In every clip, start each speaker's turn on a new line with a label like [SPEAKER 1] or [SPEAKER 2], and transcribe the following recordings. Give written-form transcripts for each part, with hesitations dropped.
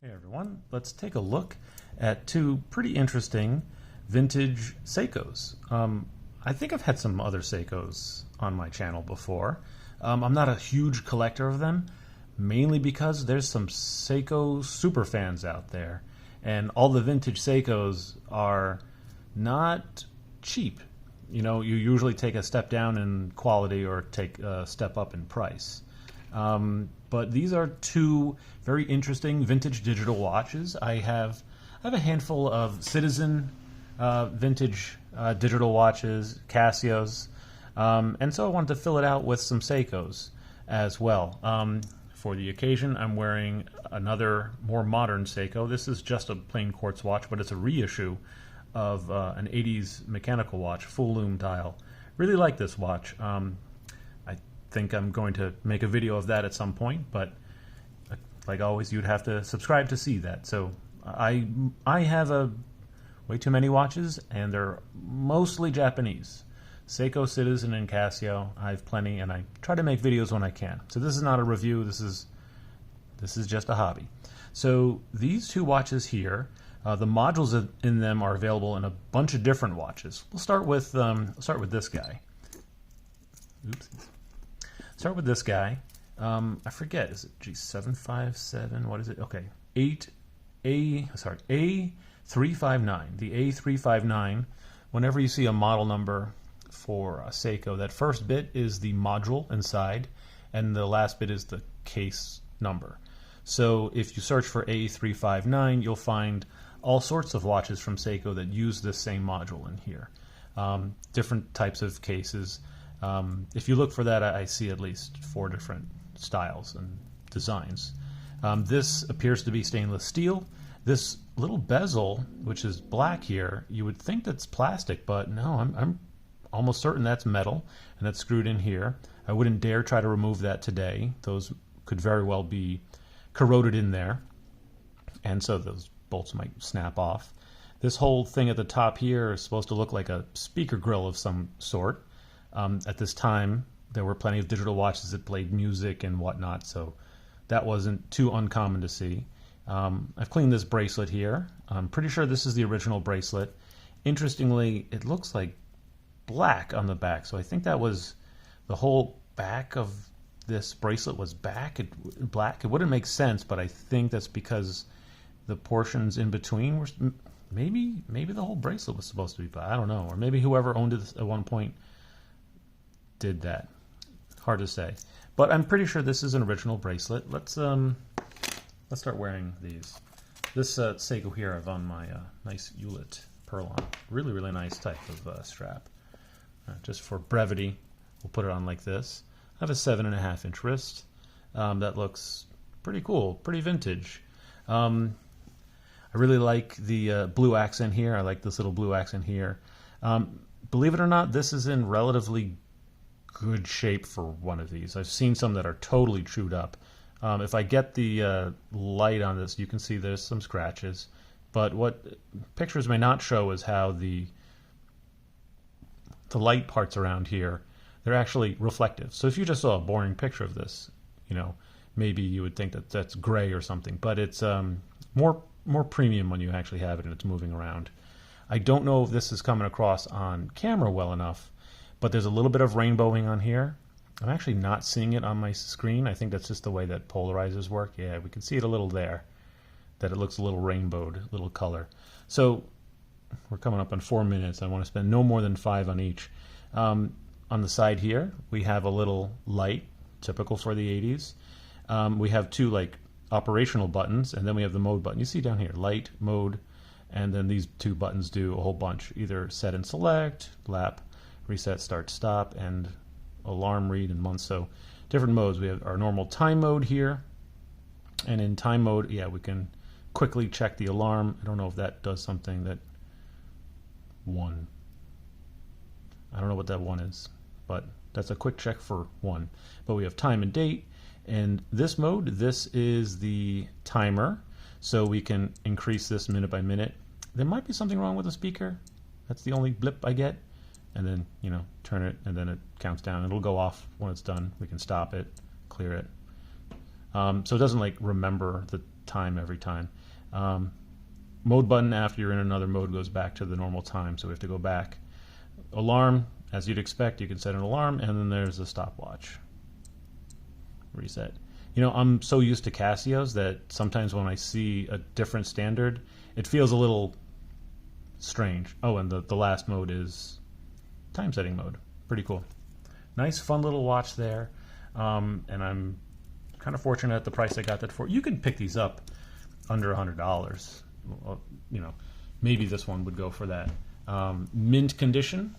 [SPEAKER 1] Hey everyone, let's take a look at two pretty interesting vintage Seikos. I think I've had some other Seikos on my channel before. I'm not a huge collector of them, mainly because there's some Seiko super fans out there, and all the vintage Seikos are not cheap. You know, you usually take a step down in quality or take a step up in price. But these are two very interesting vintage digital watches. I have a handful of Citizen vintage digital watches, Casios, and so I wanted to fill it out with some Seikos as well. For the occasion, I'm wearing another more modern Seiko. This is just a plain quartz watch, but it's a reissue of an 80s mechanical watch, full lume dial. Really like this watch. I think I'm going to make a video of that at some point, but like always, you'd have to subscribe to see that. So I have way too many watches, and they're mostly Japanese. Seiko, Citizen, and Casio. I have plenty, and I try to make videos when I can. So this is not a review. This is just a hobby. So these two watches here, the modules in them are available in a bunch of different watches. We'll start with this guy. Oops. Start with this guy. I forget. Is it G757? What is it? Okay, A359. The A359. Whenever you see a model number for a Seiko, that first bit is the module inside, and the last bit is the case number. So if you search for A359, you'll find all sorts of watches from Seiko that use this same module in here. Different types of cases. If you look for that, I see at least 4 different styles and designs. This appears to be stainless steel. This little bezel, which is black here, you would think that's plastic, but no, I'm almost certain that's metal, and that's screwed in here. I wouldn't dare try to remove that today. Those could very well be corroded in there, and so those bolts might snap off. This whole thing at the top here is supposed to look like a speaker grill of some sort. At this time, there were plenty of digital watches that played music and whatnot, so that wasn't too uncommon to see. I've cleaned this bracelet here. I'm pretty sure this is the original bracelet. Interestingly, it looks like black on the back, so I think that was the whole back of this bracelet was black. It wouldn't make sense, but I think that's because the portions in between were maybe the whole bracelet was supposed to be black. I don't know, or maybe whoever owned it at one point did that. Hard to say, but I'm pretty sure this is an original bracelet. Let's start wearing these. This Seiko here, I've on my nice Hewlett Perlon. Really nice type of strap. Just for brevity, we'll put it on like this. I have a 7.5-inch wrist. That looks pretty cool, pretty vintage. I really like the blue accent here. I like this little blue accent here. Believe it or not, this is in relatively good shape for one of these. I've seen some that are totally chewed up. If I get the light on this, you can see there's some scratches. But what pictures may not show is how the light parts around here, they're actually reflective. So if you just saw a boring picture of this, you know, maybe you would think that that's gray or something. But it's more premium when you actually have it and it's moving around. I don't know if this is coming across on camera well enough, but there's a little bit of rainbowing on here. I'm actually not seeing it on my screen. I think that's just the way that polarizers work. Yeah, we can see it a little there, that it looks a little rainbowed, a little color. So we're coming up on 4 minutes. I want to spend no more than 5 on each. On the side here, we have a little light, typical for the 80s. We have 2 like operational buttons, and then we have the mode button. You see down here, light, mode, and then these 2 buttons do a whole bunch, either set and select, lap, reset, start, stop, and alarm, read, and month. So different modes. We have our normal time mode here, and in time mode, yeah, we can quickly check the alarm. I don't know if that does something. That 1. I don't know what that 1 is, but that's a quick check for 1. But we have time and date, and this mode, this is the timer, so we can increase this minute by minute. There might be something wrong with the speaker. That's the only blip I get. And then, you know, turn it, and then it counts down. It'll go off when it's done. We can stop it, clear it. So it doesn't like remember time every time. Mode button after you're in another mode goes back to the normal time, so we have to go back. Alarm, as you'd expect, you can set an alarm, and then there's a stopwatch. Reset. You know, I'm so used to Casios that sometimes when I see a different standard, it feels a little strange. Oh, and the last mode is time setting mode. Pretty cool. Nice, fun little watch there. And I'm kind of fortunate at the price I got that for. You can pick these up under $100. You know, maybe this one would go for that. Mint condition,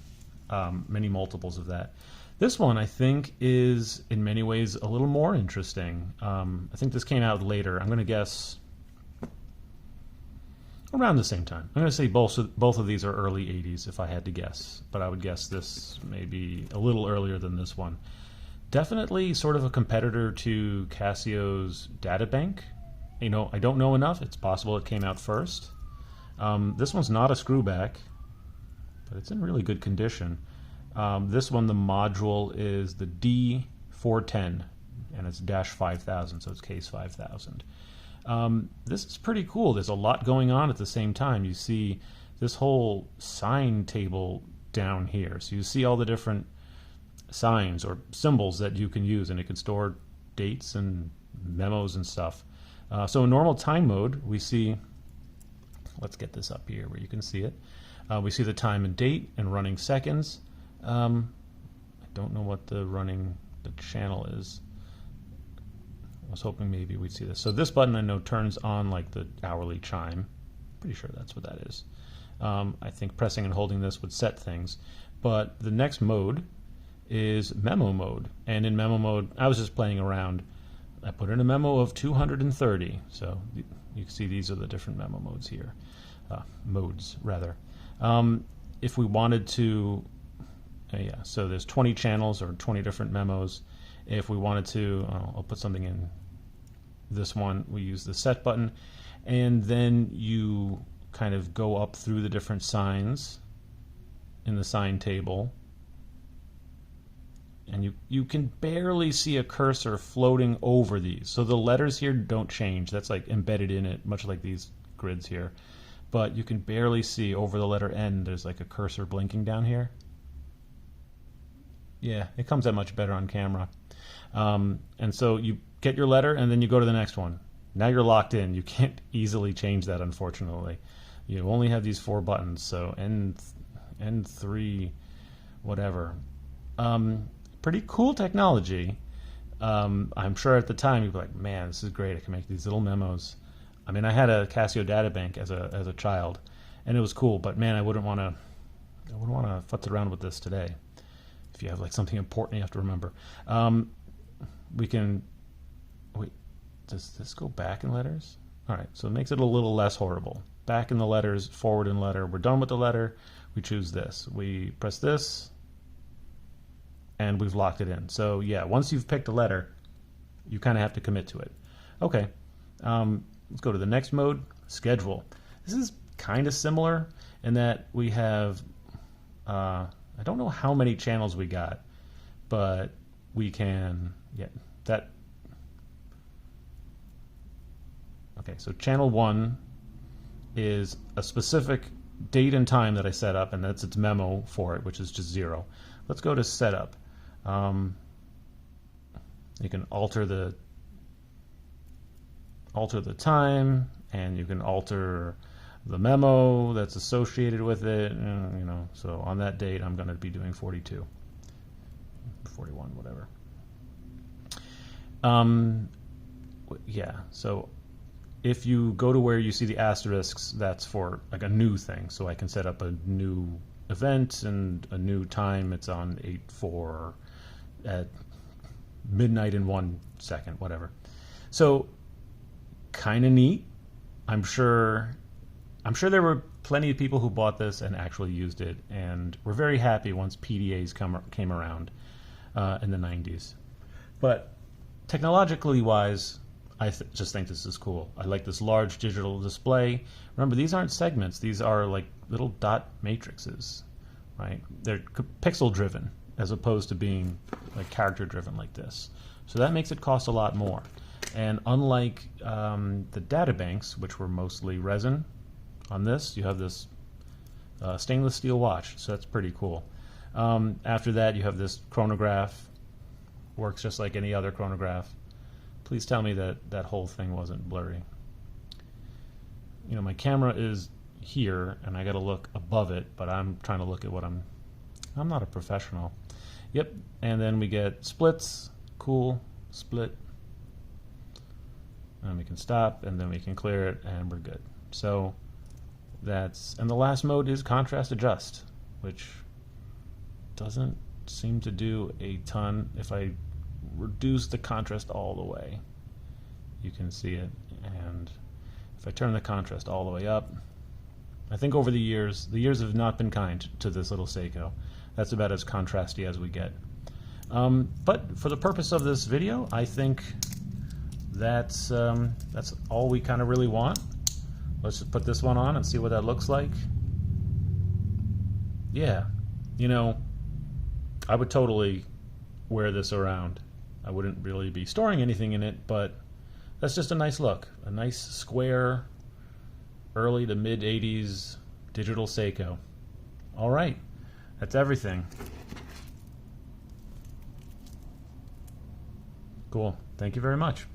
[SPEAKER 1] many multiples of that. This one, I think, is in many ways a little more interesting. I think this came out later. I'm going to guess around the same time. I'm going to say both of these are early 80s if I had to guess, but I would guess this maybe a little earlier than this one. Definitely sort of a competitor to Casio's Databank. You know, I don't know enough. It's possible it came out first. This one's not a screwback, but it's in really good condition. This one, the module is the D410, and it's -5000, so it's case 5000. This is pretty cool. There's a lot going on at the same time. You see this whole sign table down here. So you see all the different signs or symbols that you can use, and it can store dates and memos and stuff. So in normal time mode, we see, let's get this up here where you can see it. We see the time and date and running seconds. I don't know what the channel is. I was hoping maybe we'd see this. So this button I know turns on like the hourly chime. Pretty sure that's what that is. I think pressing and holding this would set things. But the next mode is memo mode. And in memo mode, I was just playing around. I put in a memo of 230. So you can see these are the different memo modes here. Modes, rather. If we wanted to, so there's 20 channels or 20 different memos. If we wanted to, I'll put something in this one, we use the set button, and then you kind of go up through the different signs in the sign table, and you can barely see a cursor floating over these. So the letters here don't change. That's like embedded in it, much like these grids here. But you can barely see over the letter N, there's like a cursor blinking down here. Yeah, it comes out much better on camera. And so you get your letter and then you go to the next one. Now you're locked in. You can't easily change that, unfortunately. You only have these 4 buttons, so N3, whatever. Pretty cool technology. I'm sure at the time you'd be like, man, this is great. I can make these little memos. I mean, I had a Casio Databank as a child, and it was cool. But man, I wouldn't want to futz around with this today. If you have like something important you have to remember, we can wait. Does this go back in letters? All right, so it makes it a little less horrible. Back in the letters, forward in letter. We're done with the letter. We choose this. We press this, and we've locked it in. So yeah, once you've picked a letter, you kind of have to commit to it. Okay, let's go to the next mode, schedule. This is kind of similar in that we have, I don't know how many channels we got, but we can, okay, so channel 1 is a specific date and time that I set up, and that's its memo for it, which is just 0. Let's go to setup. You can alter the time, and you can alter the memo that's associated with it. You know, so on that date, I'm going to be doing 42, 41, whatever. Yeah. So if you go to where you see the asterisks, that's for like a new thing. So I can set up a new event and a new time. It's on 8/4 at midnight and 1 second, whatever. So kind of neat. I'm sure there were plenty of people who bought this and actually used it, and were very happy once PDAs came around in the 90s. But technologically wise, I just think this is cool. I like this large digital display. Remember, these aren't segments. These are like little dot matrices, right? They're pixel driven as opposed to being like character driven like this. So that makes it cost a lot more. And unlike the databanks, which were mostly resin, on this you have this stainless steel watch, so that's pretty cool. After that, you have this chronograph. Works just like any other chronograph. Please tell me that that whole thing wasn't blurry. You know, my camera is here, and I got to look above it, but I'm trying to look at what I'm not a professional. Yep, and then we get splits. Cool, split. And we can stop, and then we can clear it, and we're good. So that's, and the last mode is contrast adjust, which doesn't seem to do a ton. If I reduce the contrast all the way, you can see it. And if I turn the contrast all the way up, I think over the years have not been kind to this little Seiko. That's about as contrasty as we get. But for the purpose of this video, I think that's all we kind of really want. Let's just put this one on and see what that looks like. Yeah, you know, I would totally wear this around. I wouldn't really be storing anything in it, but that's just a nice look. A nice square, early to mid 80s digital Seiko. All right, that's everything. Cool. Thank you very much.